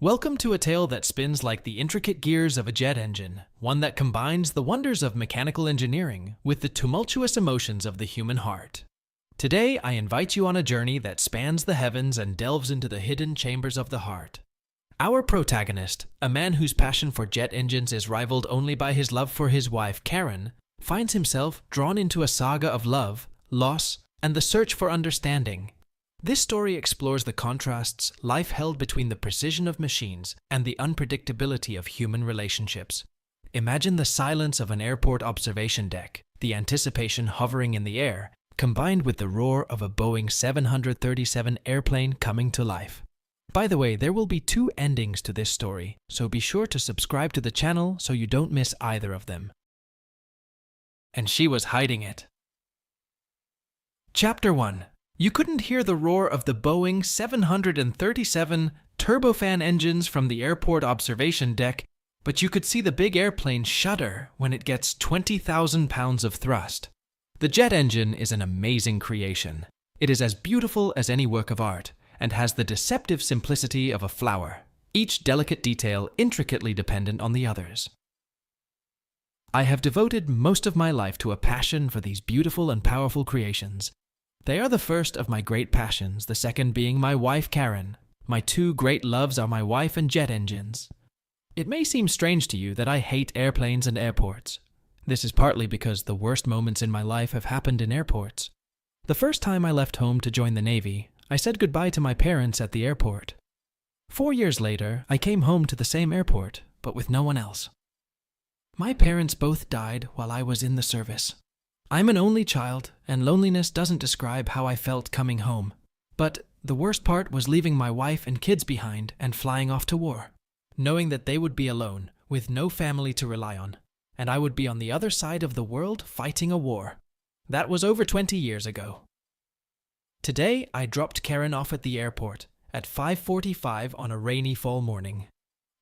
Welcome to a tale that spins like the intricate gears of a jet engine, one that combines the wonders of mechanical engineering with the tumultuous emotions of the human heart. Today, I invite you on a journey that spans the heavens and delves into the hidden chambers of the heart. Our protagonist, a man whose passion for jet engines is rivaled only by his love for his wife, Karen, finds himself drawn into a saga of love, loss, and the search for understanding. This story explores the contrasts life held between the precision of machines and the unpredictability of human relationships. Imagine the silence of an airport observation deck, the anticipation hovering in the air, combined with the roar of a Boeing 737 airplane coming to life. By the way, there will be 2 endings to this story, so be sure to subscribe to the channel so you don't miss either of them. And she was hiding it. Chapter 1. You couldn't hear the roar of the Boeing 737 turbofan engines from the airport observation deck, but you could see the big airplane shudder when it gets 20,000 pounds of thrust. The jet engine is an amazing creation. It is as beautiful as any work of art and has the deceptive simplicity of a flower, each delicate detail intricately dependent on the others. I have devoted most of my life to a passion for these beautiful and powerful creations. They are the first of my great passions, the second being my wife Karen. My 2 great loves are my wife and jet engines. It may seem strange to you that I hate airplanes and airports. This is partly because the worst moments in my life have happened in airports. The first time I left home to join the Navy, I said goodbye to my parents at the airport. 4 years later, I came home to the same airport, but with no one else. My parents both died while I was in the service. I'm an only child, and loneliness doesn't describe how I felt coming home. But the worst part was leaving my wife and kids behind and flying off to war, knowing that they would be alone, with no family to rely on, and I would be on the other side of the world fighting a war. That was over 20 years ago. Today, I dropped Karen off at the airport at 5:45 on a rainy fall morning.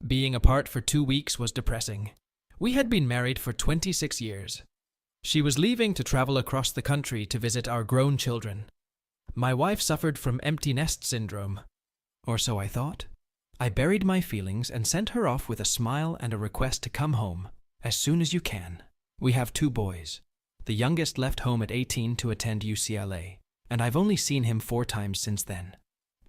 Being apart for 2 weeks was depressing. We had been married for 26 years. She was leaving to travel across the country to visit our grown children. My wife suffered from empty nest syndrome, or so I thought. I buried my feelings and sent her off with a smile and a request to come home as soon as you can. We have 2 boys. The youngest left home at 18 to attend UCLA, and I've only seen him 4 times since then.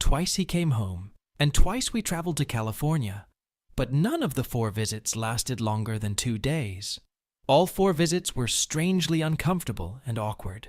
Twice he came home, and twice we traveled to California, but none of the 4 visits lasted longer than 2 days. All 4 visits were strangely uncomfortable and awkward.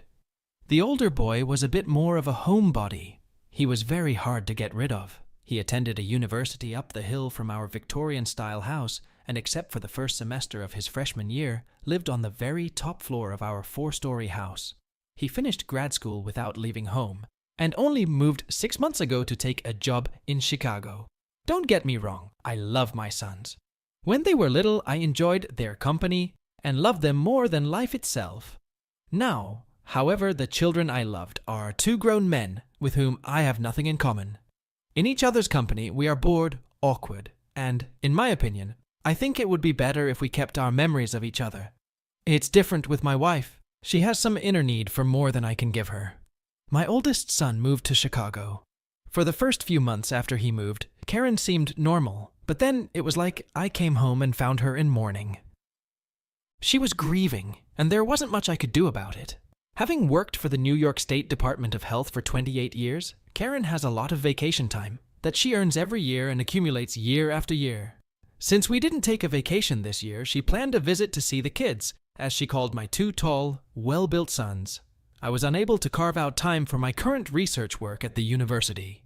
The older boy was a bit more of a homebody. He was very hard to get rid of. He attended a university up the hill from our Victorian-style house, and except for the first semester of his freshman year, lived on the very top floor of our 4-story house. He finished grad school without leaving home, and only moved 6 months ago to take a job in Chicago. Don't get me wrong, I love my sons. When they were little, I enjoyed their company and loved them more than life itself. Now, however, the children I loved are 2 grown men with whom I have nothing in common. In each other's company, we are bored, awkward, and, in my opinion, I think it would be better if we kept our memories of each other. It's different with my wife. She has some inner need for more than I can give her. My oldest son moved to Chicago. For the first few months after he moved, Karen seemed normal, but then it was like I came home and found her in mourning. She was grieving, and there wasn't much I could do about it. Having worked for the New York State Department of Health for 28 years, Karen has a lot of vacation time that she earns every year and accumulates year after year. Since we didn't take a vacation this year, she planned a visit to see the kids, as she called my 2 tall, well-built sons. I was unable to carve out time for my current research work at the university.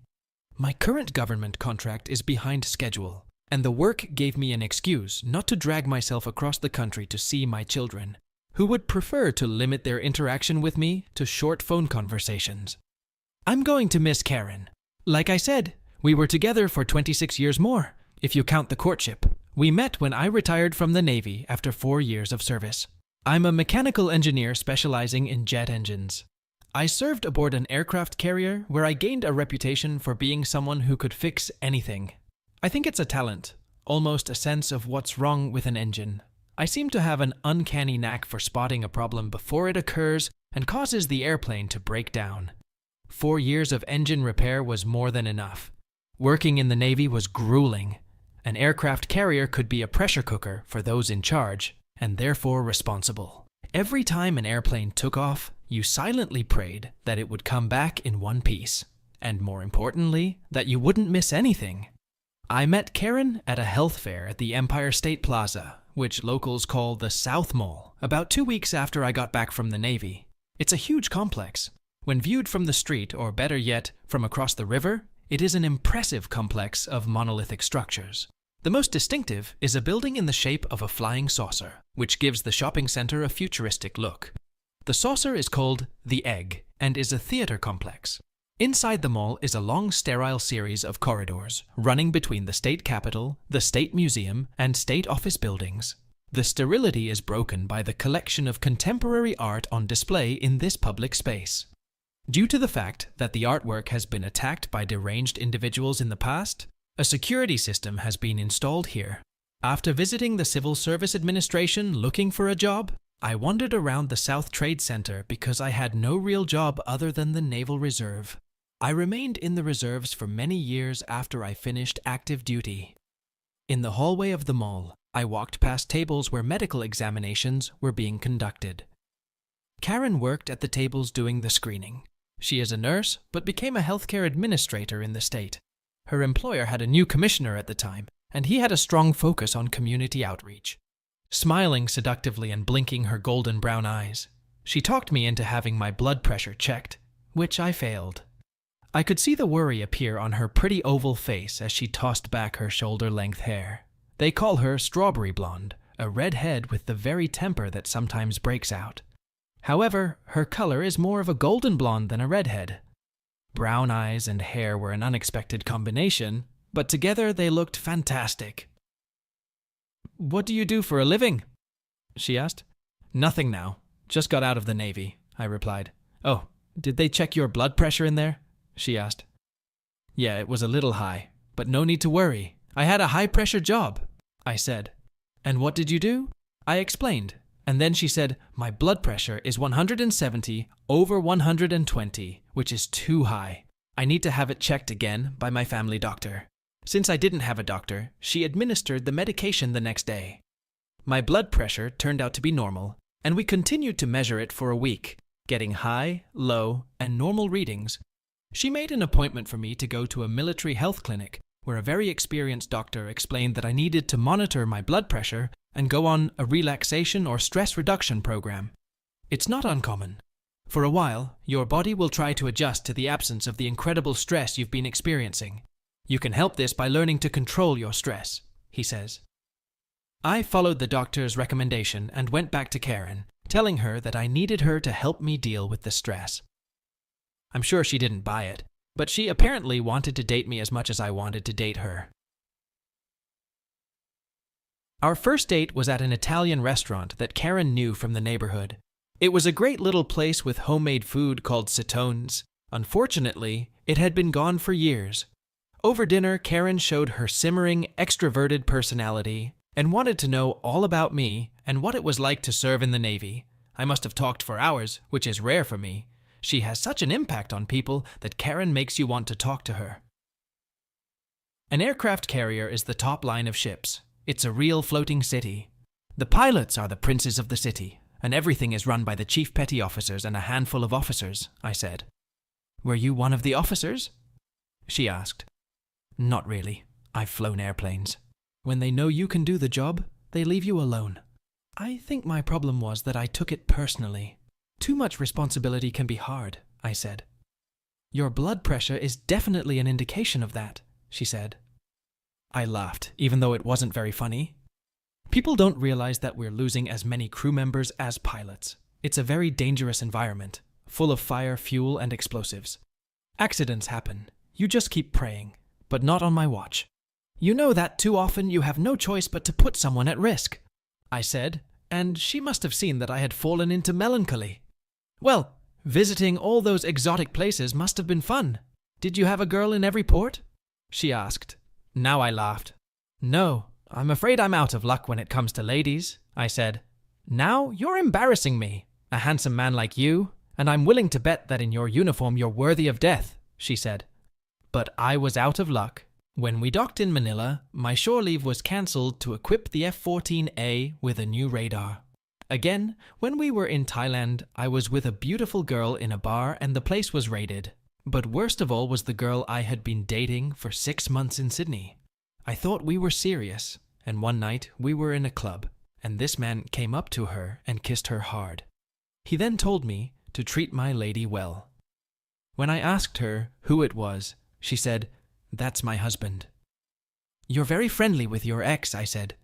My current government contract is behind schedule, and the work gave me an excuse not to drag myself across the country to see my children, who would prefer to limit their interaction with me to short phone conversations. I'm going to miss Karen. Like I said, we were together for 26 years more, if you count the courtship. We met when I retired from the Navy after 4 years of service. I'm a mechanical engineer specializing in jet engines. I served aboard an aircraft carrier where I gained a reputation for being someone who could fix anything. I think it's a talent, almost a sense of what's wrong with an engine. I seem to have an uncanny knack for spotting a problem before it occurs and causes the airplane to break down. 4 years of engine repair was more than enough. Working in the Navy was grueling, An aircraft carrier could be a pressure cooker for those in charge, and therefore responsible. Every time an airplane took off, you silently prayed that it would come back in one piece, and more importantly, that you wouldn't miss anything. I met Karen at a health fair at the Empire State Plaza, which locals call the South Mall, about 2 weeks after I got back from the Navy. It's a huge complex. When viewed from the street, or better yet, from across the river, it is an impressive complex of monolithic structures. The most distinctive is a building in the shape of a flying saucer, which gives the shopping center a futuristic look. The saucer is called the Egg and is a theater complex. Inside the mall is a long sterile series of corridors running between the state capitol, the state museum, and state office buildings. The sterility is broken by the collection of contemporary art on display in this public space. Due to the fact that the artwork has been attacked by deranged individuals in the past, a security system has been installed here. After visiting the Civil Service Administration looking for a job, I wandered around the South Trade Center because I had no real job other than the Naval Reserve. I remained in the reserves for many years after I finished active duty. In the hallway of the mall, I walked past tables where medical examinations were being conducted. Karen worked at the tables doing the screening. She is a nurse, but became a healthcare administrator in the state. Her employer had a new commissioner at the time, and he had a strong focus on community outreach. Smiling seductively and blinking her golden brown eyes, she talked me into having my blood pressure checked, which I failed. I could see the worry appear on her pretty oval face as she tossed back her shoulder-length hair. They call her strawberry blonde, a redhead with the very temper that sometimes breaks out. However, her color is more of a golden blonde than a redhead. Brown eyes and hair were an unexpected combination, but together they looked fantastic. "What do you do for a living?" she asked. "Nothing now. Just got out of the Navy," I replied. "Oh, did they check your blood pressure in there?" she asked. "Yeah, it was a little high, but no need to worry. I had a high-pressure job," I said. "And what did you do?" I explained. And then she said, "My blood pressure is 170 over 120, which is too high. I need to have it checked again by my family doctor." Since I didn't have a doctor, she administered the medication the next day. My blood pressure turned out to be normal, and we continued to measure it for a week, getting high, low, and normal readings. She made an appointment for me to go to a military health clinic, where a very experienced doctor explained that I needed to monitor my blood pressure and go on a relaxation or stress reduction program. It's not uncommon. For a while, your body will try to adjust to the absence of the incredible stress you've been experiencing. You can help this by learning to control your stress, he says. I followed the doctor's recommendation and went back to Karen, telling her that I needed her to help me deal with the stress. I'm sure she didn't buy it, but she apparently wanted to date me as much as I wanted to date her. Our first date was at an Italian restaurant that Karen knew from the neighborhood. It was a great little place with homemade food called Citone's. Unfortunately, it had been gone for years. Over dinner, Karen showed her simmering, extroverted personality and wanted to know all about me and what it was like to serve in the Navy. I must have talked for hours, which is rare for me. She has such an impact on people that Karen makes you want to talk to her. An aircraft carrier is the top line of ships. It's a real floating city. The pilots are the princes of the city, and everything is run by the chief petty officers and a handful of officers, I said. Were you one of the officers? She asked. Not really. I've flown airplanes. When they know you can do the job, they leave you alone. I think my problem was that I took it personally. Too much responsibility can be hard, I said. Your blood pressure is definitely an indication of that, she said. I laughed, even though it wasn't very funny. People don't realize that we're losing as many crew members as pilots. It's a very dangerous environment, full of fire, fuel, and explosives. Accidents happen. You just keep praying, but not on my watch. You know that too often you have no choice but to put someone at risk, I said, and she must have seen that I had fallen into melancholy. Well, visiting all those exotic places must have been fun. Did you have a girl in every port? She asked. Now I laughed. No, I'm afraid I'm out of luck when it comes to ladies, I said. Now you're embarrassing me, a handsome man like you, and I'm willing to bet that in your uniform you're worthy of death, she said. But I was out of luck. When we docked in Manila, my shore leave was cancelled to equip the F-14A with a new radar. Again, when we were in Thailand, I was with a beautiful girl in a bar and the place was raided. But worst of all was the girl I had been dating for 6 months in Sydney. I thought we were serious, and one night we were in a club, and this man came up to her and kissed her hard. He then told me to treat my lady well. When I asked her who it was, she said, "That's my husband." "You're very friendly with your ex," I said.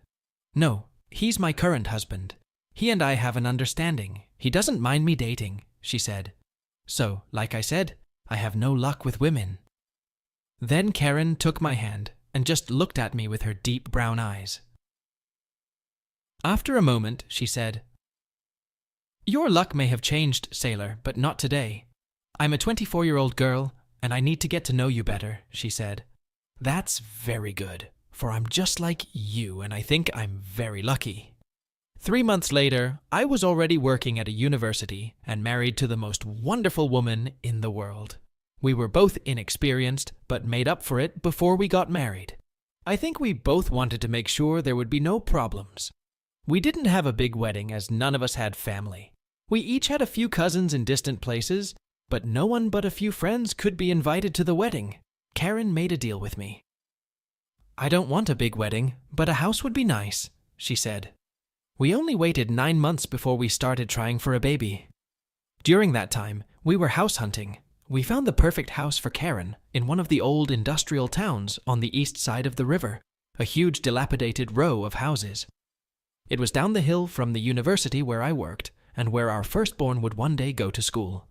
"No, he's my current husband. He and I have an understanding. He doesn't mind me dating," she said. So, like I said, I have no luck with women. Then Karen took my hand and just looked at me with her deep brown eyes. After a moment, she said, "Your luck may have changed, sailor, but not today. I'm a 24-year-old girl, and I need to get to know you better," she said. "That's very good, for I'm just like you, and I think I'm very lucky." 3 months later, I was already working at a university and married to the most wonderful woman in the world. We were both inexperienced, but made up for it before we got married. I think we both wanted to make sure there would be no problems. We didn't have a big wedding as none of us had family. We each had a few cousins in distant places, but no one but a few friends could be invited to the wedding. Karen made a deal with me. "I don't want a big wedding, but a house would be nice," she said. We only waited 9 months before we started trying for a baby. During that time, we were house hunting. We found the perfect house for Karen in one of the old industrial towns on the east side of the river, a huge dilapidated row of houses. It was down the hill from the university where I worked and where our firstborn would one day go to school.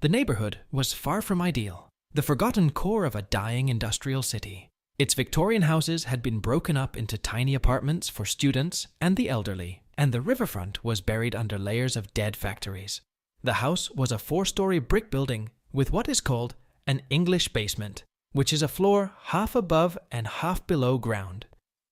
The neighborhood was far from ideal, the forgotten core of a dying industrial city. Its Victorian houses had been broken up into tiny apartments for students and the elderly, and the riverfront was buried under layers of dead factories. The house was a 4-story brick building with what is called an English basement, which is a floor half above and half below ground.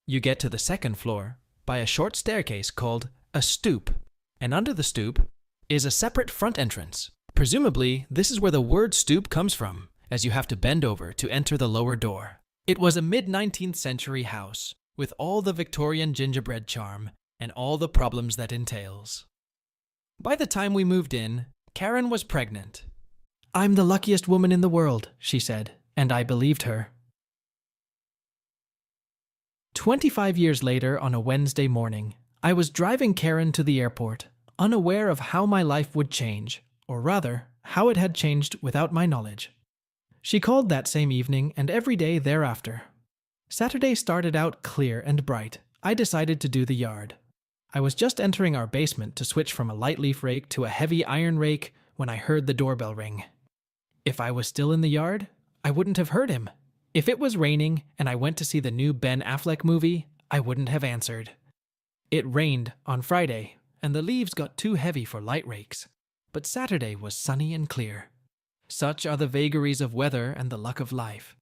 You get to the second floor by a short staircase called a stoop, and under the stoop is a separate front entrance. Presumably, this is where the word stoop comes from, as you have to bend over to enter the lower door. It was a mid-19th century house, with all the Victorian gingerbread charm and all the problems that entails. By the time we moved in, Karen was pregnant. "I'm the luckiest woman in the world," she said, and I believed her. 25 years later, on a Wednesday morning, I was driving Karen to the airport, unaware of how my life would change, or rather, how it had changed without my knowledge. She called that same evening and every day thereafter. Saturday started out clear and bright. I decided to do the yard. I was just entering our basement to switch from a light leaf rake to a heavy iron rake when I heard the doorbell ring. If I was still in the yard, I wouldn't have heard him. If it was raining and I went to see the new Ben Affleck movie, I wouldn't have answered. It rained on Friday, and the leaves got too heavy for light rakes. But Saturday was sunny and clear. Such are the vagaries of weather and the luck of life.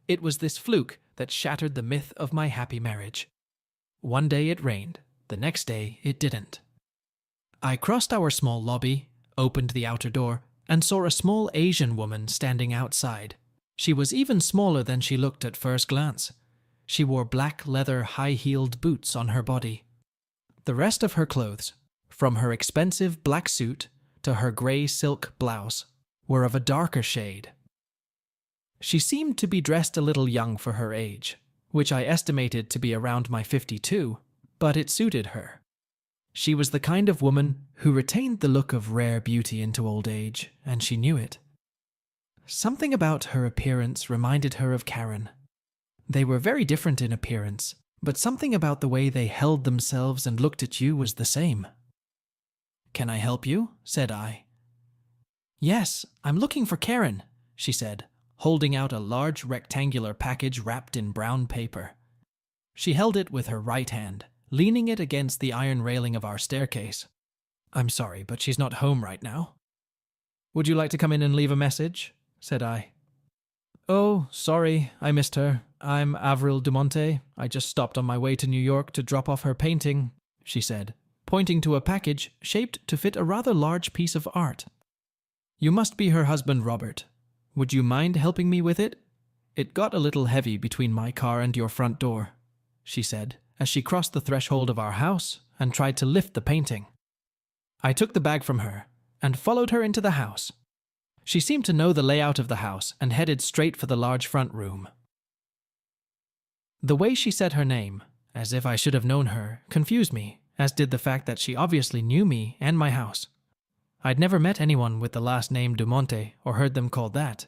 It was this fluke that shattered the myth of my happy marriage. One day it rained, the next day it didn't. I crossed our small lobby, opened the outer door, and saw a small Asian woman standing outside. She was even smaller than she looked at first glance. She wore black leather high-heeled boots on her body. The rest of her clothes, from her expensive black suit to her grey silk blouse, were of a darker shade. She seemed to be dressed a little young for her age, which I estimated to be around my 52, but it suited her. She was the kind of woman who retained the look of rare beauty into old age, and she knew it. Something about her appearance reminded her of Karen. They were very different in appearance, but something about the way they held themselves and looked at you was the same. "Can I help you?" said I. "Yes, I'm looking for Karen," she said, holding out a large rectangular package wrapped in brown paper. She held it with her right hand, leaning it against the iron railing of our staircase. "I'm sorry, but she's not home right now." "Would you like to come in and leave a message?" said I. "Oh, sorry, I missed her. I'm Avril Dumonte. I just stopped on my way to New York to drop off her painting," she said, pointing to a package shaped to fit a rather large piece of art. "You must be her husband, Robert. Would you mind helping me with it? "It got a little heavy between my car and your front door," she said, as she crossed the threshold of our house and tried to lift the painting. I took the bag from her and followed her into the house. She seemed to know the layout of the house and headed straight for the large front room. The way she said her name, as if I should have known her, confused me, as did the fact that she obviously knew me and my house. I'd never met anyone with the last name Dumonte or heard them called that.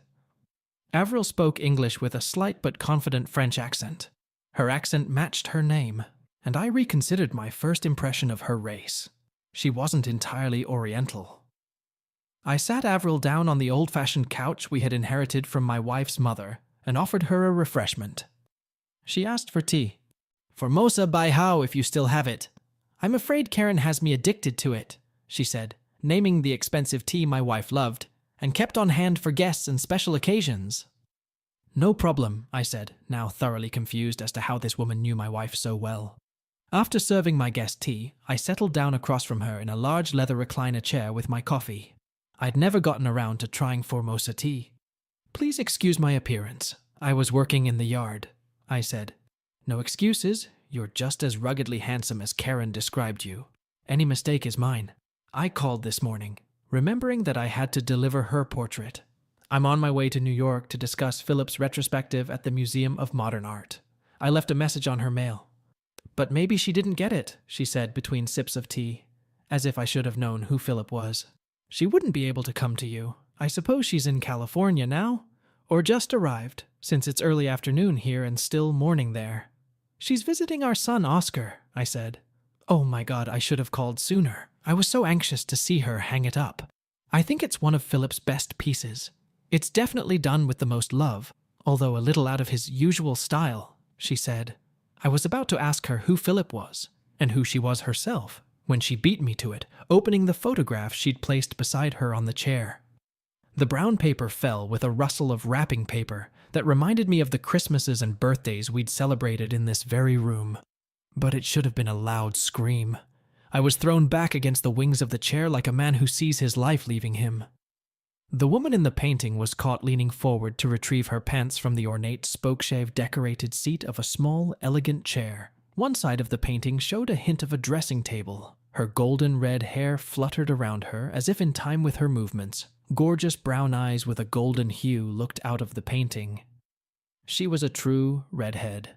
Avril spoke English with a slight but confident French accent. Her accent matched her name, and I reconsidered my first impression of her race. She wasn't entirely Oriental. I sat Avril down on the old-fashioned couch we had inherited from my wife's mother and offered her a refreshment. She asked for tea. "Formosa by how if you still have it. I'm afraid Karen has me addicted to it," she said, naming the expensive tea my wife loved, and kept on hand for guests and special occasions. "No problem," I said, now thoroughly confused as to how this woman knew my wife so well. After serving my guest tea, I settled down across from her in a large leather recliner chair with my coffee. I'd never gotten around to trying Formosa tea. "Please excuse my appearance. I was working in the yard," I said. "No excuses. You're just as ruggedly handsome as Karen described you. Any mistake is mine. I called this morning, remembering that I had to deliver her portrait. I'm on my way to New York to discuss Philip's retrospective at the Museum of Modern Art. I left a message on her mail." "But maybe she didn't get it," she said between sips of tea, as if I should have known who Philip was. "She wouldn't be able to come to you. I suppose she's in California now? Or just arrived, since it's early afternoon here and still morning there." "She's visiting our son Oscar," I said. Oh my God, I should have called sooner. I was so anxious to see her hang it up. I think it's one of Philip's best pieces. It's definitely done with the most love, although a little out of his usual style, she said. I was about to ask her who Philip was, and who she was herself, when she beat me to it, opening the photograph she'd placed beside her on the chair. The brown paper fell with a rustle of wrapping paper that reminded me of the Christmases and birthdays we'd celebrated in this very room. But it should have been a loud scream. I was thrown back against the wings of the chair like a man who sees his life leaving him. The woman in the painting was caught leaning forward to retrieve her pants from the ornate spokeshave-decorated seat of a small, elegant chair. One side of the painting showed a hint of a dressing table. Her golden red hair fluttered around her as if in time with her movements. Gorgeous brown eyes with a golden hue looked out of the painting. She was a true redhead.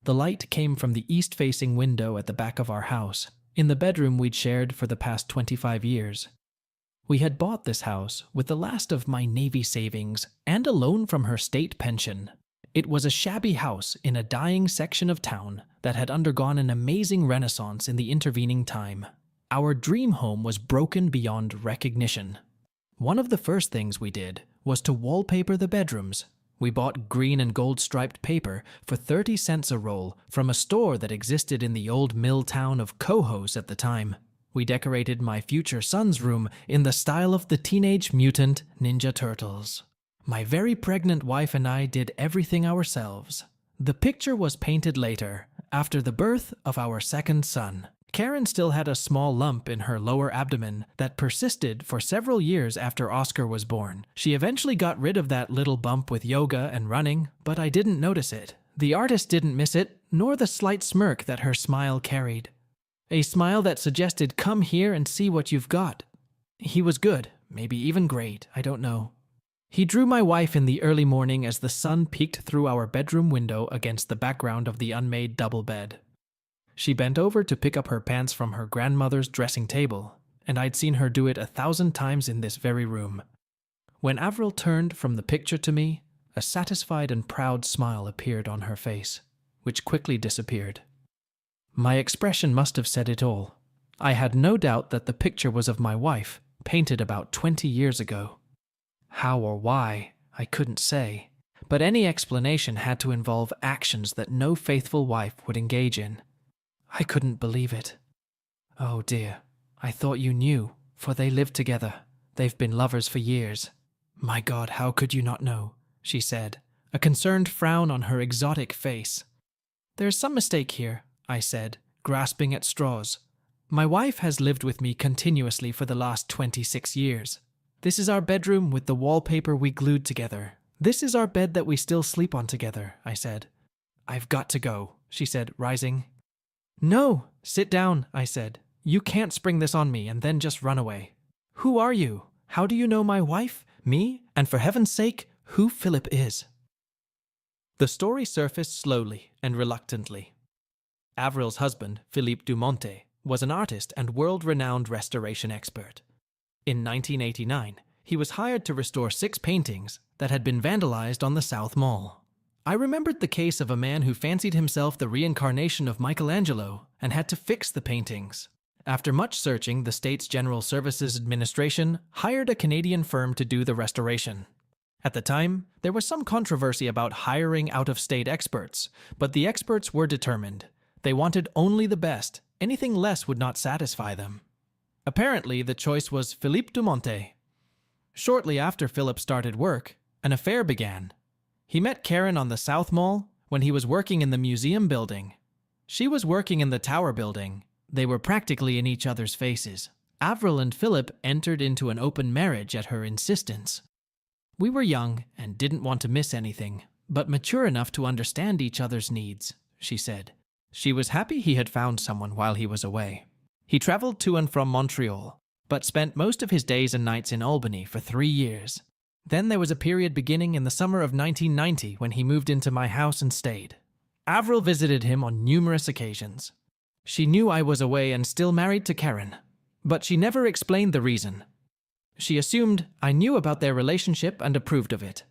The light came from the east-facing window at the back of our house, in the bedroom we'd shared for the past 25 years. We had bought this house with the last of my Navy savings and a loan from her state pension. It was a shabby house in a dying section of town that had undergone an amazing renaissance in the intervening time. Our dream home was broken beyond recognition. One of the first things we did was to wallpaper the bedrooms. We bought green and gold striped paper for 30 cents a roll from a store that existed in the old mill town of Cohos at the time. We decorated my future son's room in the style of the Teenage Mutant Ninja Turtles. My very pregnant wife and I did everything ourselves. The picture was painted later, after the birth of our second son. Karen still had a small lump in her lower abdomen that persisted for several years after Oscar was born. She eventually got rid of that little bump with yoga and running, but I didn't notice it. The artist didn't miss it, nor the slight smirk that her smile carried. A smile that suggested, "Come here and see what you've got." He was good, maybe even great, I don't know. He drew my wife in the early morning as the sun peeked through our bedroom window against the background of the unmade double bed. She bent over to pick up her pants from her grandmother's dressing table, and I'd seen her do it 1,000 times in this very room. When Avril turned from the picture to me, a satisfied and proud smile appeared on her face, which quickly disappeared. My expression must have said it all. I had no doubt that the picture was of my wife, painted about 20 years ago. How or why, I couldn't say, but any explanation had to involve actions that no faithful wife would engage in. I couldn't believe it. "Oh dear, I thought you knew, for they lived together. They've been lovers for years." "My God, how could you not know?" she said, a concerned frown on her exotic face. "There's some mistake here," I said, grasping at straws. "My wife has lived with me continuously for the last 26 years. This is our bedroom with the wallpaper we glued together. This is our bed that we still sleep on together, I said. I've got to go, she said, rising. No, sit down, I said. You can't spring this on me and then just run away. Who are you? How do you know my wife, me, and for heaven's sake, who Philip is? The story surfaced slowly and reluctantly. Avril's husband, Philippe Dumonte, was an artist and world-renowned restoration expert. In 1989, he was hired to restore 6 paintings that had been vandalized on the South Mall. I remembered the case of a man who fancied himself the reincarnation of Michelangelo and had to fix the paintings. After much searching, the state's General Services Administration hired a Canadian firm to do the restoration. At the time, there was some controversy about hiring out-of-state experts, but the experts were determined. They wanted only the best. Anything less would not satisfy them. Apparently, the choice was Philippe Dumonte. Shortly after Philip started work, an affair began. He met Karen on the South Mall when he was working in the museum building. She was working in the tower building. They were practically in each other's faces. Avril and Philip entered into an open marriage at her insistence. We were young and didn't want to miss anything, but mature enough to understand each other's needs, she said. She was happy he had found someone while he was away. He traveled to and from Montreal, but spent most of his days and nights in Albany for 3 years. Then there was a period beginning in the summer of 1990 when he moved into my house and stayed. Avril visited him on numerous occasions. She knew I was away and still married to Karen, but she never explained the reason. She assumed I knew about their relationship and approved of it.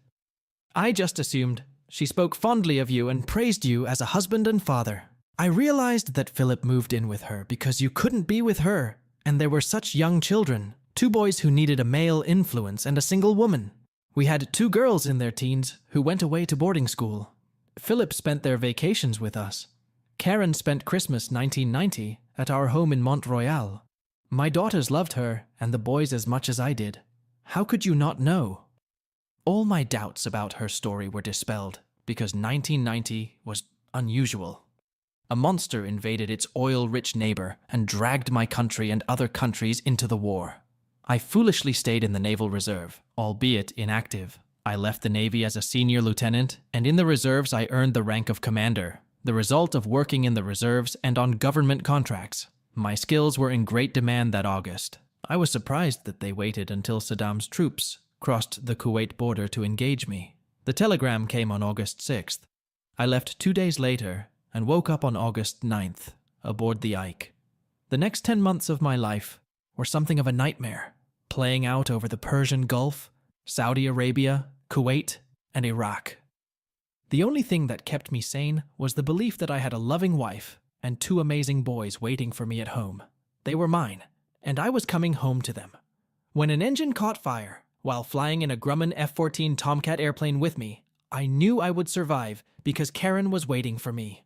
I just assumed she spoke fondly of you and praised you as a husband and father. I realized that Philip moved in with her because you couldn't be with her, and there were such young children, 2 boys who needed a male influence and a single woman. We had 2 girls in their teens who went away to boarding school. Philip spent their vacations with us. Karen spent Christmas 1990 at our home in Mont-Royal. My daughters loved her and the boys as much as I did. How could you not know? All my doubts about her story were dispelled because 1990 was unusual. A monster invaded its oil-rich neighbor and dragged my country and other countries into the war. I foolishly stayed in the Naval Reserve, albeit inactive. I left the Navy as a senior lieutenant, and in the reserves I earned the rank of commander, the result of working in the reserves and on government contracts. My skills were in great demand that August. I was surprised that they waited until Saddam's troops crossed the Kuwait border to engage me. The telegram came on August 6th. I left 2 days later and woke up on August 9th aboard the Ike. The next 10 months of my life were something of a nightmare, playing out over the Persian Gulf, Saudi Arabia, Kuwait, and Iraq. The only thing that kept me sane was the belief that I had a loving wife and 2 amazing boys waiting for me at home. They were mine, and I was coming home to them. When an engine caught fire, while flying in a Grumman F-14 Tomcat airplane with me, I knew I would survive because Karen was waiting for me.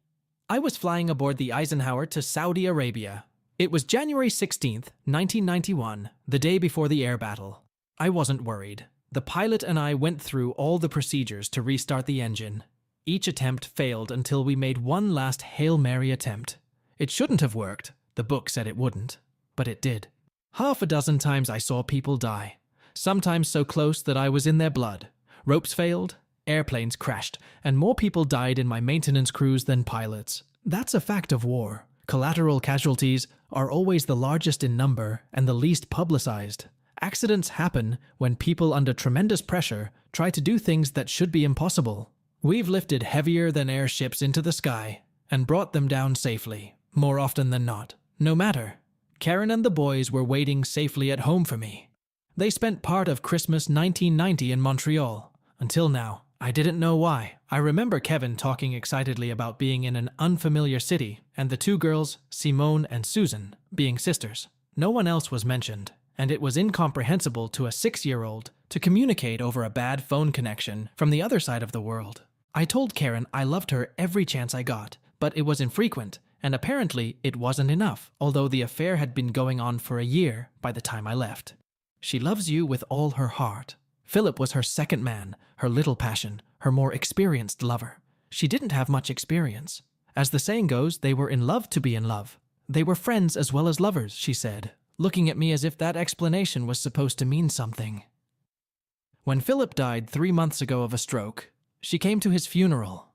I was flying aboard the Eisenhower to Saudi Arabia. It was January 16th, 1991, the day before the air battle. I wasn't worried. The pilot and I went through all the procedures to restart the engine. Each attempt failed until we made one last Hail Mary attempt. It shouldn't have worked. The book said it wouldn't, but it did. 6 times I saw people die, sometimes so close that I was in their blood. Ropes failed, airplanes crashed, and more people died in my maintenance crews than pilots. That's a fact of war. Collateral casualties are always the largest in number and the least publicized. Accidents happen when people under tremendous pressure try to do things that should be impossible. We've lifted heavier than air ships into the sky and brought them down safely, more often than not. No matter. Karen and the boys were waiting safely at home for me. They spent part of Christmas 1990 in Montreal. Until now, I didn't know why. I remember Kevin talking excitedly about being in an unfamiliar city, and the 2 girls, Simone and Susan, being sisters. No one else was mentioned, and it was incomprehensible to a 6-year-old to communicate over a bad phone connection from the other side of the world. I told Karen I loved her every chance I got, but it was infrequent, and apparently it wasn't enough, although the affair had been going on for a year by the time I left. She loves you with all her heart. Philip was her second man, her little passion, her more experienced lover. She didn't have much experience. As the saying goes, they were in love to be in love. They were friends as well as lovers, she said, looking at me as if that explanation was supposed to mean something. When Philip died 3 months ago of a stroke, she came to his funeral.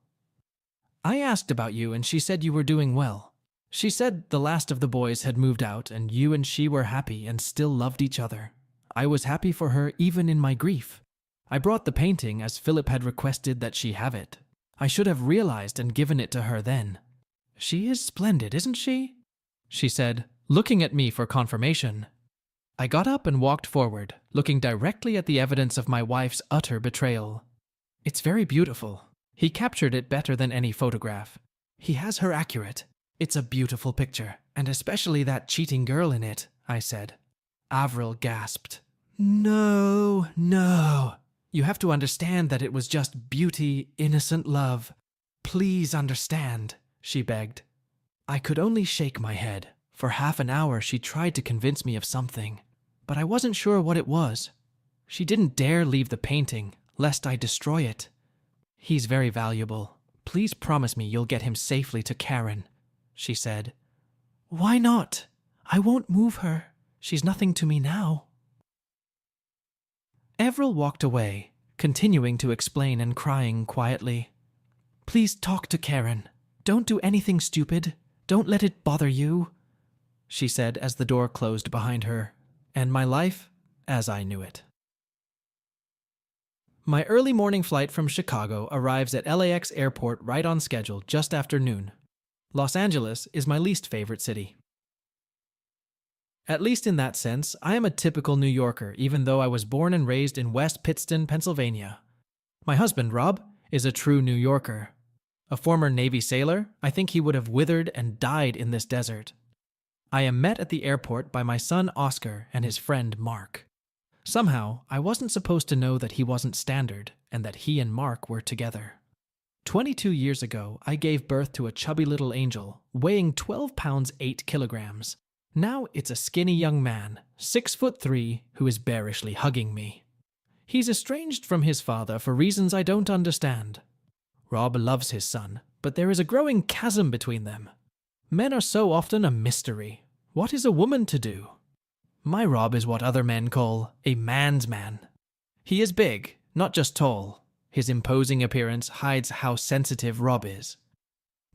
I asked about you and she said you were doing well. She said the last of the boys had moved out and you and she were happy and still loved each other. I was happy for her even in my grief. I brought the painting as Philip had requested that she have it. I should have realized and given it to her then. She is splendid, isn't she? She said, looking at me for confirmation. I got up and walked forward, looking directly at the evidence of my wife's utter betrayal. It's very beautiful. He captured it better than any photograph. He has her accurate. It's a beautiful picture, and especially that cheating girl in it, I said. Avril gasped. No. You have to understand that it was just beauty, innocent love. Please understand, she begged. I could only shake my head. For half an hour she tried to convince me of something, but I wasn't sure what it was. She didn't dare leave the painting, lest I destroy it. He's very valuable. Please promise me you'll get him safely to Karen, she said. Why not? I won't move her. She's nothing to me now. Avril walked away, continuing to explain and crying quietly. Please talk to Karen. Don't do anything stupid. Don't let it bother you, she said as the door closed behind her, and my life as I knew it. My early morning flight from Chicago arrives at LAX airport right on schedule just after noon. Los Angeles is my least favorite city. At least in that sense, I am a typical New Yorker, even though I was born and raised in West Pittston, Pennsylvania. My husband, Rob, is a true New Yorker. A former Navy sailor, I think he would have withered and died in this desert. I am met at the airport by my son Oscar and his friend Mark. Somehow, I wasn't supposed to know that he wasn't standard and that he and Mark were together. 22 years ago, I gave birth to a chubby little angel, weighing 12 pounds 8 kilograms. Now it's a skinny young man, 6'3", who is bearishly hugging me. He's estranged from his father for reasons I don't understand. Rob loves his son, but there is a growing chasm between them. Men are so often a mystery. What is a woman to do? My Rob is what other men call a man's man. He is big, not just tall. His imposing appearance hides how sensitive Rob is.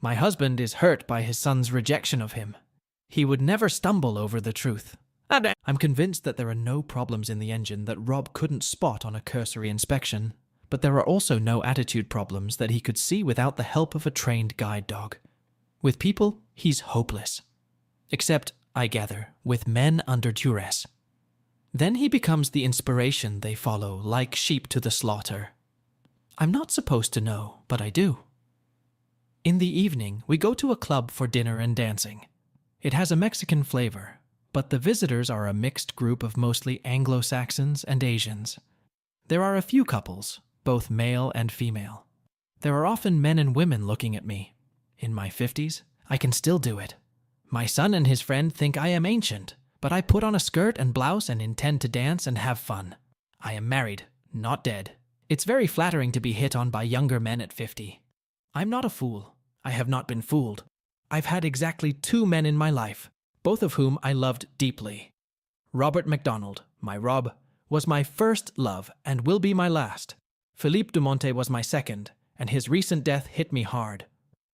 My husband is hurt by his son's rejection of him. He would never stumble over the truth. I'm convinced that there are no problems in the engine that Rob couldn't spot on a cursory inspection, but there are also no attitude problems that he could see without the help of a trained guide dog. With people, he's hopeless. Except, I gather, with men under duress. Then he becomes the inspiration they follow like sheep to the slaughter. I'm not supposed to know, but I do. In the evening, we go to a club for dinner and dancing. It has a Mexican flavor, but the visitors are a mixed group of mostly Anglo-Saxons and Asians. There are a few couples, both male and female. There are often men and women looking at me. In my 50s, I can still do it. My son and his friend think I am ancient, but I put on a skirt and blouse and intend to dance and have fun. I am married, not dead. It's very flattering to be hit on by younger men at 50. I'm not a fool. I have not been fooled. I've had exactly 2 men in my life, both of whom I loved deeply. Robert MacDonald, my Rob, was my first love and will be my last. Philippe Dumonte was my second, and his recent death hit me hard.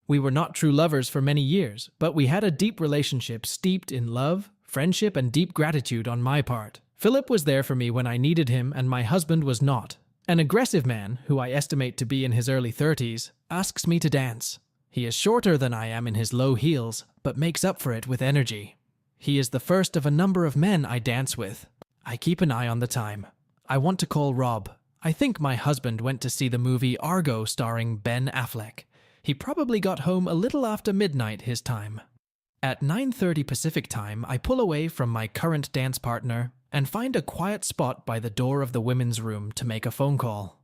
We were not true lovers for many years, but we had a deep relationship steeped in love, friendship, and deep gratitude on my part. Philip was there for me when I needed him, and my husband was not. An aggressive man, who I estimate to be in his early 30s, asks me to dance. He is shorter than I am in his low heels, but makes up for it with energy. He is the first of a number of men I dance with. I keep an eye on the time. I want to call Rob. I think my husband went to see the movie Argo starring Ben Affleck. He probably got home a little after midnight his time. At 9:30 Pacific time, I pull away from my current dance partner and find a quiet spot by the door of the women's room to make a phone call.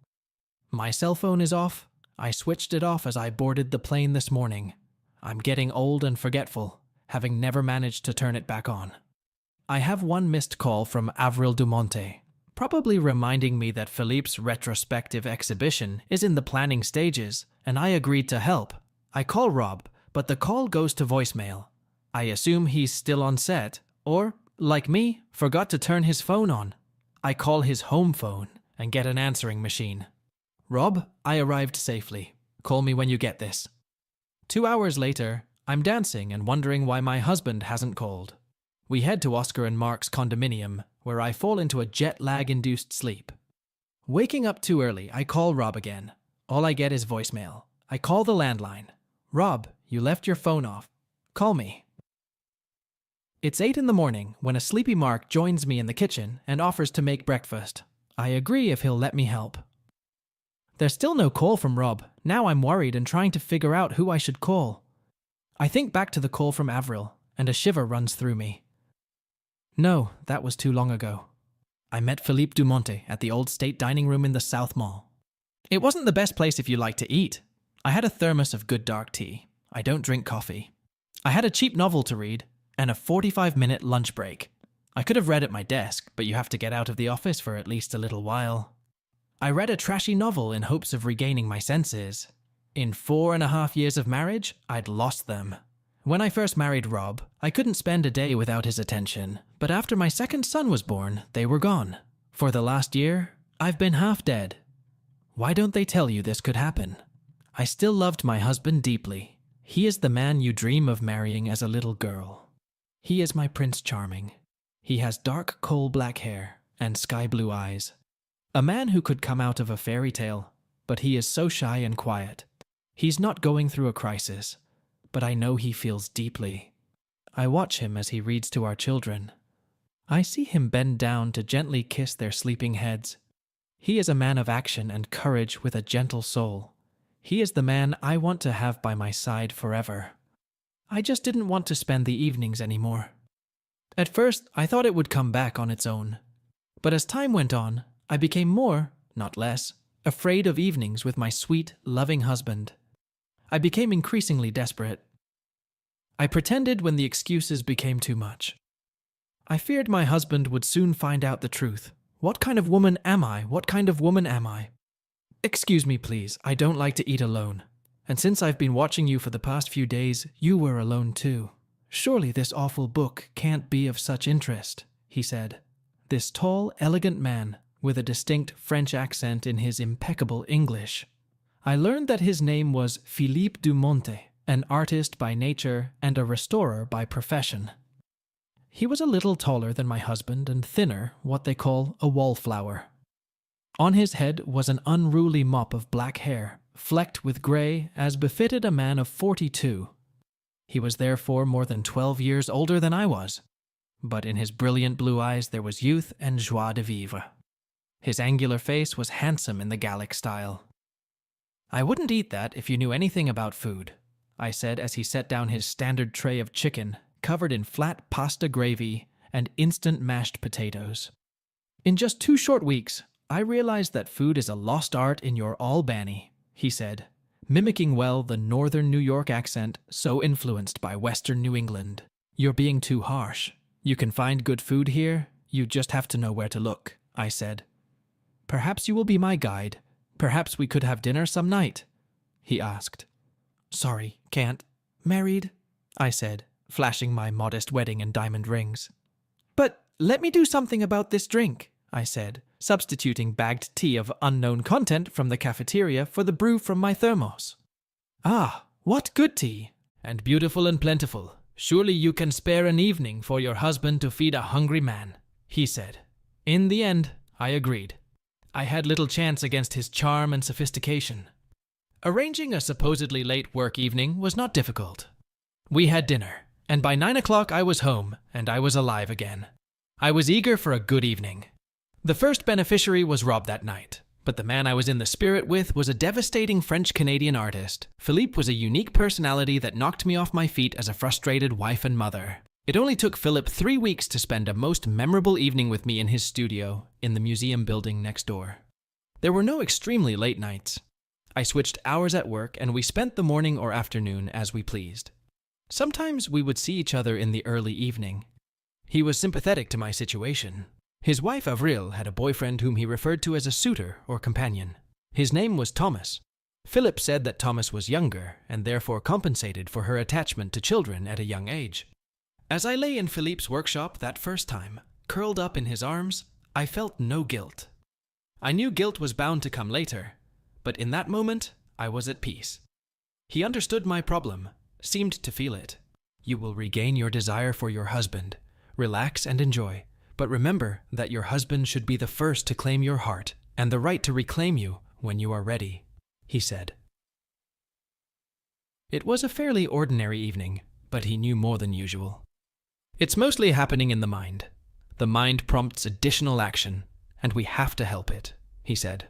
My cell phone is off. I switched it off as I boarded the plane this morning. I'm getting old and forgetful, having never managed to turn it back on. I have one missed call from Avril Dumonte, probably reminding me that Philippe's retrospective exhibition is in the planning stages, and I agreed to help. I call Rob, but the call goes to voicemail. I assume he's still on set, or, like me, forgot to turn his phone on. I call his home phone, and get an answering machine. Rob, I arrived safely. Call me when you get this. 2 hours later, I'm dancing and wondering why my husband hasn't called. We head to Oscar and Mark's condominium, where I fall into a jet lag-induced sleep. Waking up too early, I call Rob again. All I get is voicemail. I call the landline. Rob, you left your phone off. Call me. It's 8 in the morning when a sleepy Mark joins me in the kitchen and offers to make breakfast. I agree if he'll let me help. There's still no call from Rob. Now I'm worried and trying to figure out who I should call. I think back to the call from Avril, and a shiver runs through me. No, that was too long ago. I met Philippe Dumonte at the old state dining room in the South Mall. It wasn't the best place if you like to eat. I had a thermos of good dark tea. I don't drink coffee. I had a cheap novel to read, and a 45-minute lunch break. I could have read at my desk, but you have to get out of the office for at least a little while. I read a trashy novel in hopes of regaining my senses. In 4.5 years of marriage, I'd lost them. When I first married Rob, I couldn't spend a day without his attention, but after my second son was born, they were gone. For the last year, I've been half dead. Why don't they tell you this could happen? I still loved my husband deeply. He is the man you dream of marrying as a little girl. He is my Prince Charming. He has dark coal-black hair and sky-blue eyes. A man who could come out of a fairy tale, but he is so shy and quiet. He's not going through a crisis, but I know he feels deeply. I watch him as he reads to our children. I see him bend down to gently kiss their sleeping heads. He is a man of action and courage with a gentle soul. He is the man I want to have by my side forever. I just didn't want to spend the evenings anymore. At first, I thought it would come back on its own. But as time went on, I became more, not less, afraid of evenings with my sweet, loving husband. I became increasingly desperate. I pretended when the excuses became too much. I feared my husband would soon find out the truth. What kind of woman am I? What kind of woman am I? Excuse me, please. I don't like to eat alone. And since I've been watching you for the past few days, you were alone too. Surely this awful book can't be of such interest, he said. This tall, elegant man, with a distinct French accent in his impeccable English. I learned that his name was Philippe Dumonte, an artist by nature and a restorer by profession. He was a little taller than my husband and thinner, what they call a wallflower. On his head was an unruly mop of black hair, flecked with grey as befitted a man of 42. He was therefore more than 12 years older than I was, but in his brilliant blue eyes there was youth and joie de vivre. His angular face was handsome in the Gallic style. I wouldn't eat that if you knew anything about food, I said as he set down his standard tray of chicken, covered in flat pasta gravy and instant mashed potatoes. In just 2 short weeks, I realized that food is a lost art in your Albany, he said, mimicking well the northern New York accent so influenced by western New England. You're being too harsh. You can find good food here, you just have to know where to look, I said. Perhaps you will be my guide. Perhaps we could have dinner some night, he asked. Sorry, can't. Married, I said, flashing my modest wedding and diamond rings. But let me do something about this drink, I said, substituting bagged tea of unknown content from the cafeteria for the brew from my thermos. Ah, what good tea! And beautiful and plentiful. Surely you can spare an evening for your husband to feed a hungry man, he said. In the end, I agreed. I had little chance against his charm and sophistication. Arranging a supposedly late work evening was not difficult. We had dinner, and by 9 o'clock I was home, and I was alive again. I was eager for a good evening. The first beneficiary was Rob that night, but the man I was in the spirit with was a devastating French-Canadian artist. Philippe was a unique personality that knocked me off my feet as a frustrated wife and mother. It only took Philip 3 weeks to spend a most memorable evening with me in his studio in the museum building next door. There were no extremely late nights. I switched hours at work and we spent the morning or afternoon as we pleased. Sometimes we would see each other in the early evening. He was sympathetic to my situation. His wife Avril had a boyfriend whom he referred to as a suitor or companion. His name was Thomas. Philip said that Thomas was younger and therefore compensated for her attachment to children at a young age. As I lay in Philippe's workshop that first time, curled up in his arms, I felt no guilt. I knew guilt was bound to come later, but in that moment, I was at peace. He understood my problem, seemed to feel it. You will regain your desire for your husband. Relax and enjoy, but remember that your husband should be the first to claim your heart and the right to reclaim you when you are ready, he said. It was a fairly ordinary evening, but he knew more than usual. It's mostly happening in the mind. The mind prompts additional action, and we have to help it, he said.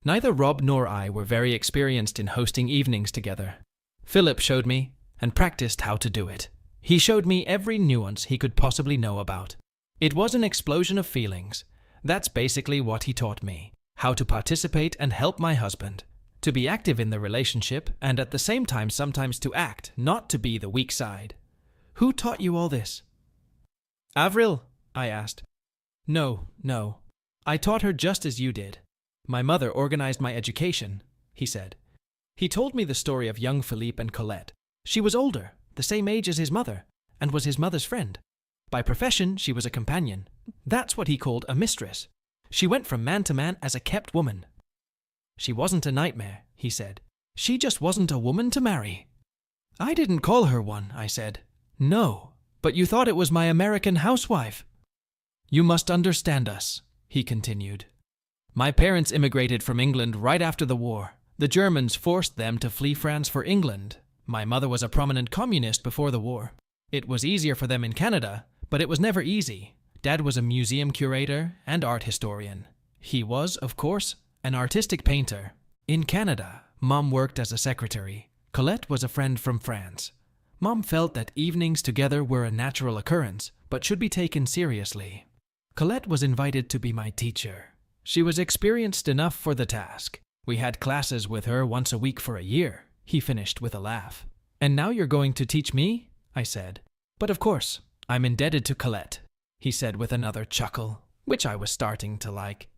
Neither Rob nor I were very experienced in hosting evenings together. Philip showed me and practiced how to do it. He showed me every nuance he could possibly know about. It was an explosion of feelings. That's basically what he taught me. How to participate and help my husband. To be active in the relationship and at the same time sometimes to act, not to be the weak side. Who taught you all this? Avril, I asked. No. I taught her just as you did. My mother organized my education, he said. He told me the story of young Philippe and Colette. She was older, the same age as his mother, and was his mother's friend. By profession, she was a companion. That's what he called a mistress. She went from man to man as a kept woman. She wasn't a nightmare, he said. She just wasn't a woman to marry. I didn't call her one, I said. No, but you thought it was my American housewife. You must understand us, he continued. My parents immigrated from England right after the war. The Germans forced them to flee France for England. My mother was a prominent communist before the war. It was easier for them in Canada, but it was never easy. Dad was a museum curator and art historian. He was, of course, an artistic painter. In Canada, Mom worked as a secretary. Colette was a friend from France. Mom felt that evenings together were a natural occurrence, but should be taken seriously. Colette was invited to be my teacher. She was experienced enough for the task. We had classes with her once a week for a year, he finished with a laugh. And now you're going to teach me? I said. But of course, I'm indebted to Colette, he said with another chuckle, which I was starting to like.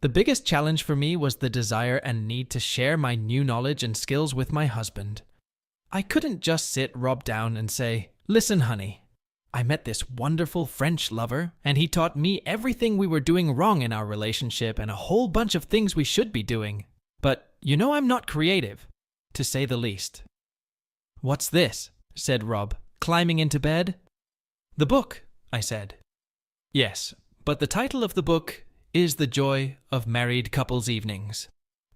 The biggest challenge for me was the desire and need to share my new knowledge and skills with my husband. I couldn't just sit Rob down and say, "Listen, honey, I met this wonderful French lover, and he taught me everything we were doing wrong in our relationship and a whole bunch of things we should be doing. But you know I'm not creative, to say the least." "What's this?" said Rob, climbing into bed. "The book," I said. "Yes, but the title of the book is The Joy of Married Couples Evenings.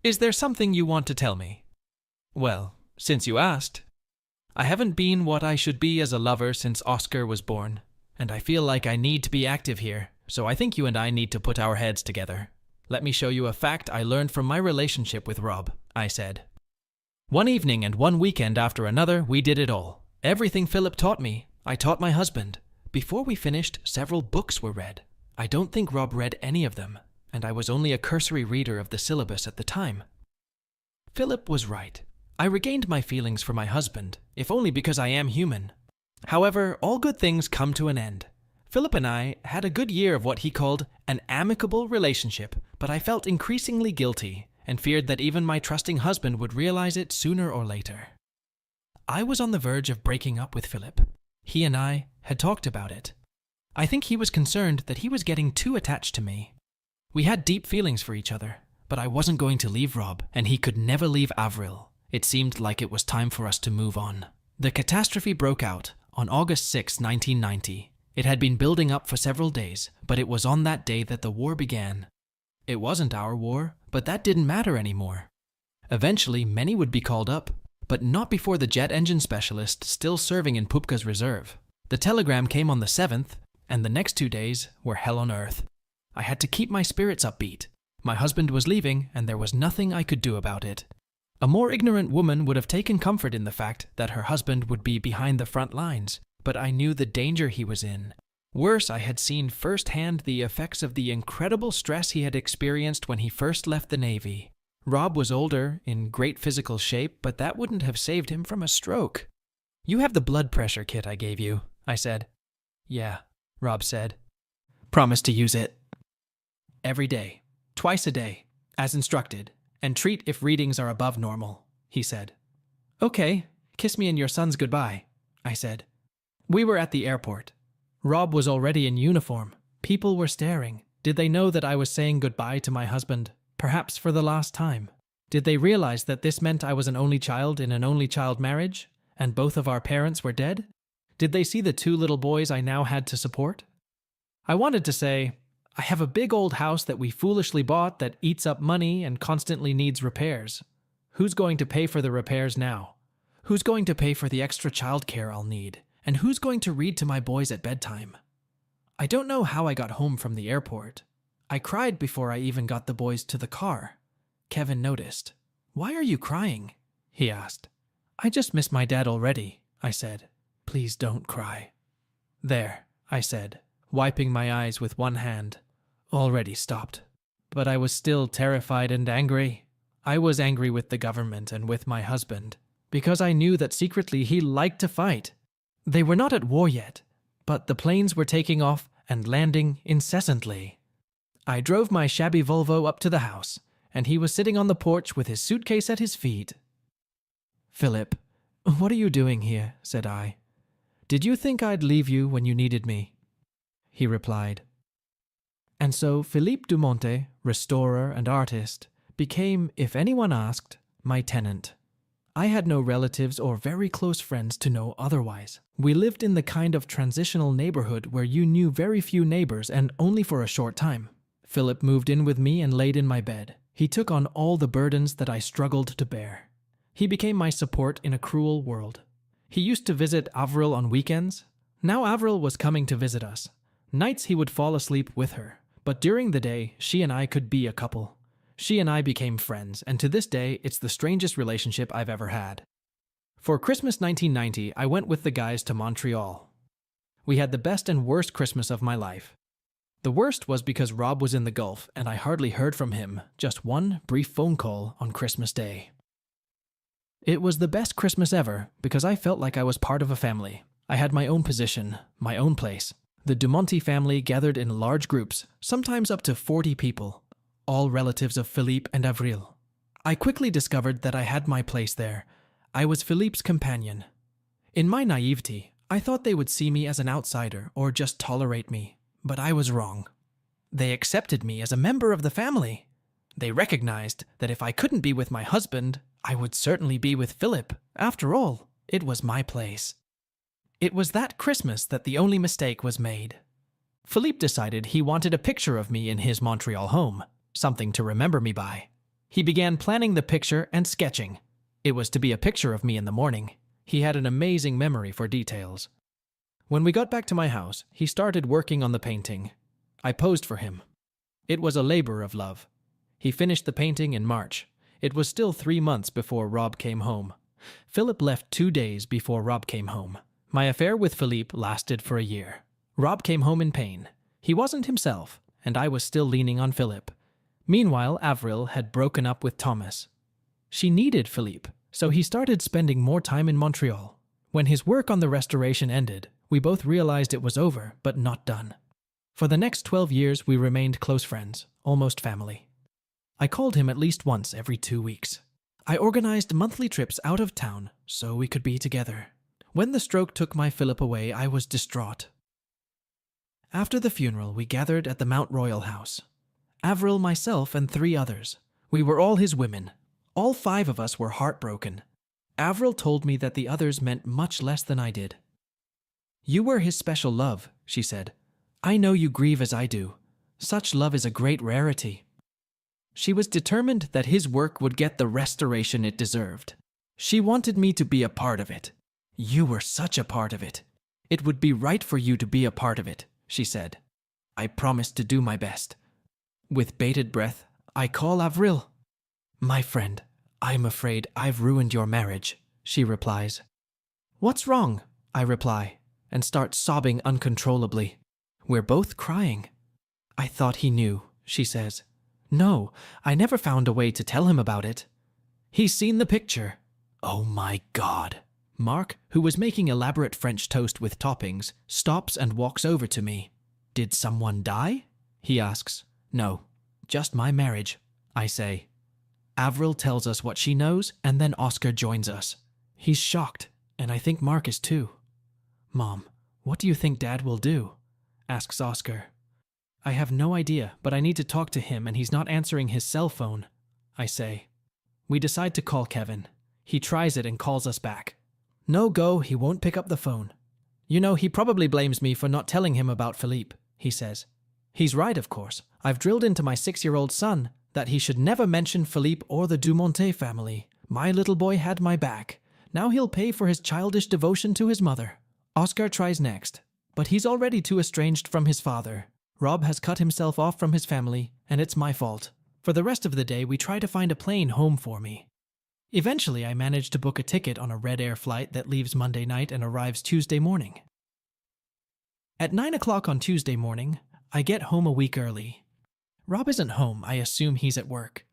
Is there something you want to tell me?" "Well, since you asked. I haven't been what I should be as a lover since Oscar was born, and I feel like I need to be active here, so I think you and I need to put our heads together. Let me show you a fact I learned from my relationship with Rob," I said. One evening and one weekend after another, we did it all. Everything Philip taught me, I taught my husband. Before we finished, several books were read. I don't think Rob read any of them, and I was only a cursory reader of the syllabus at the time. Philip was right. I regained my feelings for my husband, if only because I am human. However, all good things come to an end. Philip and I had a good year of what he called an amicable relationship, but I felt increasingly guilty and feared that even my trusting husband would realize it sooner or later. I was on the verge of breaking up with Philip. He and I had talked about it. I think he was concerned that he was getting too attached to me. We had deep feelings for each other, but I wasn't going to leave Rob, and he could never leave Avril. It seemed like it was time for us to move on. The catastrophe broke out on August 6, 1990. It had been building up for several days, but it was on that day that the war began. It wasn't our war, but that didn't matter anymore. Eventually, many would be called up, but not before the jet engine specialist still serving in Pupka's reserve. The telegram came on the 7th, and the next 2 days were hell on earth. I had to keep my spirits upbeat. My husband was leaving, and there was nothing I could do about it. A more ignorant woman would have taken comfort in the fact that her husband would be behind the front lines, but I knew the danger he was in. Worse, I had seen firsthand the effects of the incredible stress he had experienced when he first left the Navy. Rob was older, in great physical shape, but that wouldn't have saved him from a stroke. "You have the blood pressure kit I gave you," I said. "Yeah," Rob said. "Promise to use it every day, twice a day, as instructed, and treat if readings are above normal," he said. "Okay, kiss me and your sons goodbye," I said. We were at the airport. Rob was already in uniform. People were staring. Did they know that I was saying goodbye to my husband, perhaps for the last time? Did they realize that this meant I was an only child in an only child marriage, and both of our parents were dead? Did they see the 2 little boys I now had to support? I wanted to say, I have a big old house that we foolishly bought that eats up money and constantly needs repairs. Who's going to pay for the repairs now? Who's going to pay for the extra childcare I'll need? And who's going to read to my boys at bedtime? I don't know how I got home from the airport. I cried before I even got the boys to the car. Kevin noticed. "Why are you crying?" he asked. "I just miss my dad already," I said. "Please don't cry." "There," I said, wiping my eyes with one hand. Already stopped. But I was still terrified and angry. I was angry with the government and with my husband, because I knew that secretly he liked to fight. They were not at war yet, but the planes were taking off and landing incessantly. I drove my shabby Volvo up to the house, and he was sitting on the porch with his suitcase at his feet. "Philip, what are you doing here?" said I. "Did you think I'd leave you when you needed me?" He replied. And so Philippe Dumonte, restorer and artist, became, if anyone asked, my tenant. I had no relatives or very close friends to know otherwise. We lived in the kind of transitional neighborhood where you knew very few neighbors and only for a short time. Philip moved in with me and laid in my bed. He took on all the burdens that I struggled to bear. He became my support in a cruel world. He used to visit Avril on weekends. Now Avril was coming to visit us. Nights he would fall asleep with her, but during the day, she and I could be a couple. She and I became friends, and to this day, it's the strangest relationship I've ever had. For Christmas 1990, I went with the guys to Montreal. We had the best and worst Christmas of my life. The worst was because Rob was in the Gulf, and I hardly heard from him, just one brief phone call on Christmas Day. It was the best Christmas ever, because I felt like I was part of a family. I had my own position, my own place. The Dumonte family gathered in large groups, sometimes up to 40 people. All relatives of Philippe and Avril. I quickly discovered that I had my place there. I was Philippe's companion. In my naivety, I thought they would see me as an outsider or just tolerate me, but I was wrong. They accepted me as a member of the family. They recognized that if I couldn't be with my husband, I would certainly be with Philippe. After all, it was my place. It was that Christmas that the only mistake was made. Philippe decided he wanted a picture of me in his Montreal home. Something to remember me by. He began planning the picture and sketching. It was to be a picture of me in the morning. He had an amazing memory for details. When we got back to my house, he started working on the painting. I posed for him. It was a labor of love. He finished the painting in March. It was still 3 months before Rob came home. Philip left 2 days before Rob came home. My affair with Philippe lasted for a year. Rob came home in pain. He wasn't himself, and I was still leaning on Philip. Meanwhile, Avril had broken up with Thomas. She needed Philippe, so he started spending more time in Montreal. When his work on the restoration ended, we both realized it was over, but not done. For the next 12 years, we remained close friends, almost family. I called him at least once every 2 weeks. I organized monthly trips out of town so we could be together. When the stroke took my Philip away, I was distraught. After the funeral, we gathered at the Mount Royal house. Avril, myself, and 3 others. We were all his women. All 5 of us were heartbroken. Avril told me that the others meant much less than I did. "You were his special love," she said. "I know you grieve as I do. Such love is a great rarity." She was determined that his work would get the restoration it deserved. She wanted me to be a part of it. "You were such a part of it. It would be right for you to be a part of it," she said. I promised to do my best. With bated breath, I call Avril. "My friend, I'm afraid I've ruined your marriage," she replies. "What's wrong?" I reply, and start sobbing uncontrollably. We're both crying. "I thought he knew," she says. "No, I never found a way to tell him about it." "He's seen the picture." Oh my God. Mark, who was making elaborate French toast with toppings, stops and walks over to me. "Did someone die?" he asks. "No, just my marriage," I say. Avril tells us what she knows, and then Oscar joins us. He's shocked, and I think Mark is too. "Mom, what do you think Dad will do?" asks Oscar. I have no idea, but I need to talk to him and he's not answering his cell phone, I say. We decide to call Kevin. He tries it and calls us back. No go, he won't pick up the phone. You know, he probably blames me for not telling him about Philippe, he says. He's right, of course. I've drilled into my 6-year-old son that he should never mention Philippe or the Dumontet family. My little boy had my back. Now he'll pay for his childish devotion to his mother. Oscar tries next, but he's already too estranged from his father. Rob has cut himself off from his family, and it's my fault. For the rest of the day, we try to find a plane home for me. Eventually, I manage to book a ticket on a Red Air flight that leaves Monday night and arrives Tuesday morning. At 9 o'clock on Tuesday morning, I get home a week early. Rob isn't home. I assume he's at work.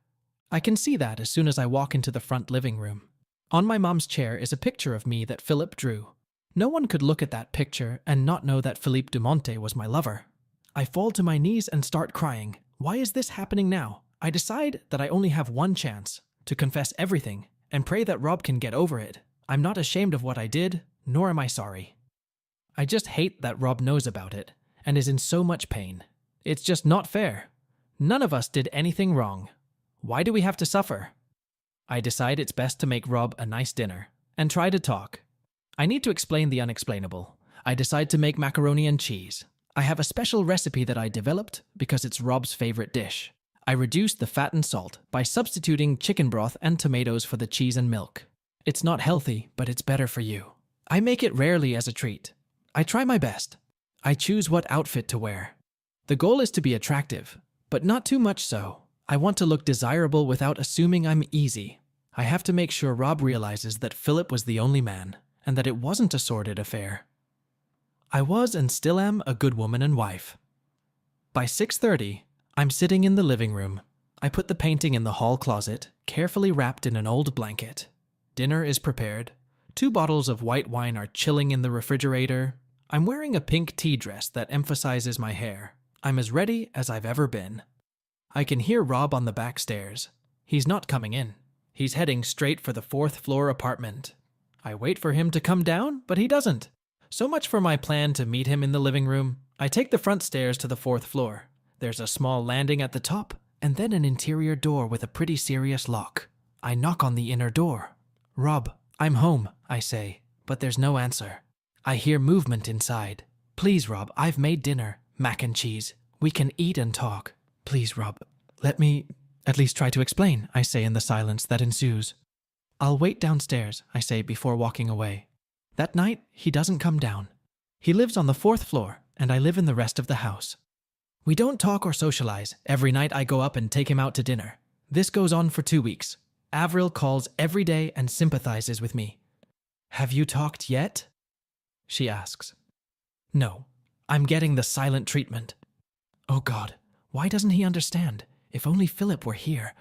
I can see that as soon as I walk into the front living room. On my mom's chair is a picture of me that Philippe drew. No one could look at that picture and not know that Philippe Dumontet was my lover. I fall to my knees and start crying. Why is this happening now? I decide that I only have one chance to confess everything and pray that Rob can get over it. I'm not ashamed of what I did, nor am I sorry. I just hate that Rob knows about it and is in so much pain. It's just not fair. None of us did anything wrong. Why do we have to suffer? I decide it's best to make Rob a nice dinner and try to talk. I need to explain the unexplainable. I decide to make macaroni and cheese. I have a special recipe that I developed because it's Rob's favorite dish. I reduce the fat and salt by substituting chicken broth and tomatoes for the cheese and milk. It's not healthy, but it's better for you. I make it rarely as a treat. I try my best. I choose what outfit to wear. The goal is to be attractive, but not too much so. I want to look desirable without assuming I'm easy. I have to make sure Rob realizes that Philip was the only man, and that it wasn't a sordid affair. I was and still am a good woman and wife. By 6:30, I'm sitting in the living room. I put the painting in the hall closet, carefully wrapped in an old blanket. Dinner is prepared. 2 bottles of white wine are chilling in the refrigerator. I'm wearing a pink tea dress that emphasizes my hair. I'm as ready as I've ever been. I can hear Rob on the back stairs. He's not coming in. He's heading straight for the 4th floor apartment. I wait for him to come down, but he doesn't. So much for my plan to meet him in the living room. I take the front stairs to the 4th floor. There's a small landing at the top, and then an interior door with a pretty serious lock. I knock on the inner door. Rob, I'm home, I say, but there's no answer. I hear movement inside. Please, Rob, I've made dinner, mac and cheese. We can eat and talk. Please, Rob, let me at least try to explain, I say in the silence that ensues. I'll wait downstairs, I say before walking away. That night, he doesn't come down. He lives on the 4th floor, and I live in the rest of the house. We don't talk or socialize. Every night I go up and take him out to dinner. This goes on for 2 weeks. Avril calls every day and sympathizes with me. Have you talked yet? She asks. No, I'm getting the silent treatment. Oh God, why doesn't he understand? If only Philip were here.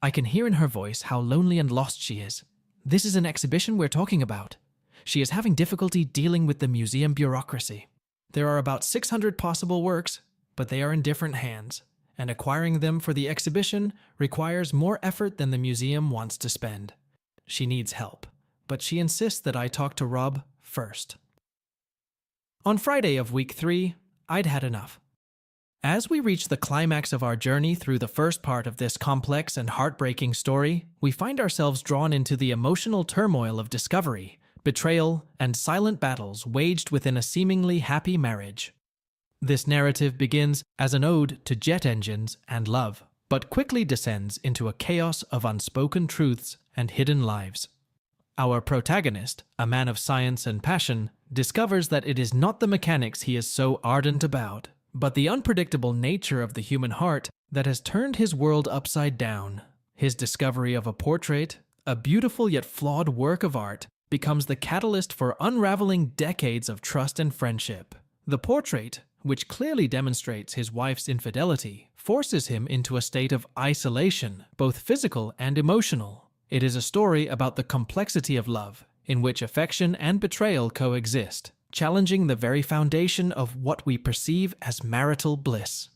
I can hear in her voice how lonely and lost she is. This is an exhibition we're talking about. She is having difficulty dealing with the museum bureaucracy. There are about 600 possible works, but they are in different hands, and acquiring them for the exhibition requires more effort than the museum wants to spend. She needs help, but she insists that I talk to Rob first. On Friday of week 3, I'd had enough. As we reach the climax of our journey through the first part of this complex and heartbreaking story, we find ourselves drawn into the emotional turmoil of discovery, betrayal, and silent battles waged within a seemingly happy marriage. This narrative begins as an ode to jet engines and love, but quickly descends into a chaos of unspoken truths and hidden lives. Our protagonist, a man of science and passion, discovers that it is not the mechanics he is so ardent about, but the unpredictable nature of the human heart that has turned his world upside down. His discovery of a portrait, a beautiful yet flawed work of art, becomes the catalyst for unraveling decades of trust and friendship. The portrait, which clearly demonstrates his wife's infidelity, forces him into a state of isolation, both physical and emotional. It is a story about the complexity of love, in which affection and betrayal coexist, challenging the very foundation of what we perceive as marital bliss.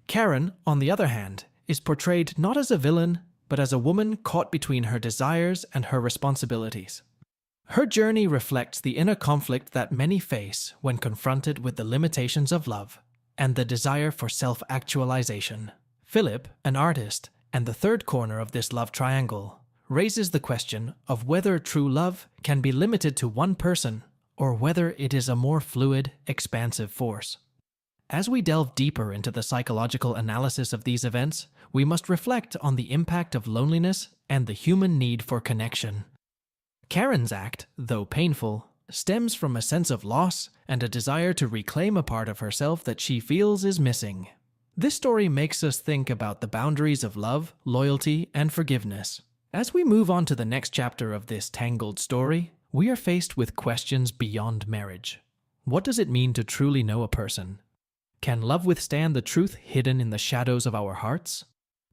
Karen, on the other hand, is portrayed not as a villain, but as a woman caught between her desires and her responsibilities. Her journey reflects the inner conflict that many face when confronted with the limitations of love. and the desire for self-actualization. Philip, an artist, and the third corner of this love triangle, raises the question of whether true love can be limited to one person or whether it is a more fluid, expansive force. As we delve deeper into the psychological analysis of these events, we must reflect on the impact of loneliness and the human need for connection. Karen's act, though painful, stems from a sense of loss and a desire to reclaim a part of herself that she feels is missing. This story makes us think about the boundaries of love, loyalty, and forgiveness. As we move on to the next chapter of this tangled story, we are faced with questions beyond marriage. What does it mean to truly know a person? Can love withstand the truth hidden in the shadows of our hearts?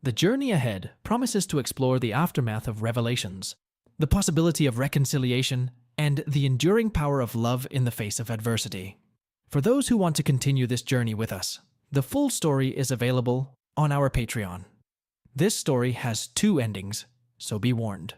The journey ahead promises to explore the aftermath of revelations, the possibility of reconciliation, and the enduring power of love in the face of adversity. For those who want to continue this journey with us, the full story is available on our Patreon. This story has 2 endings, so be warned.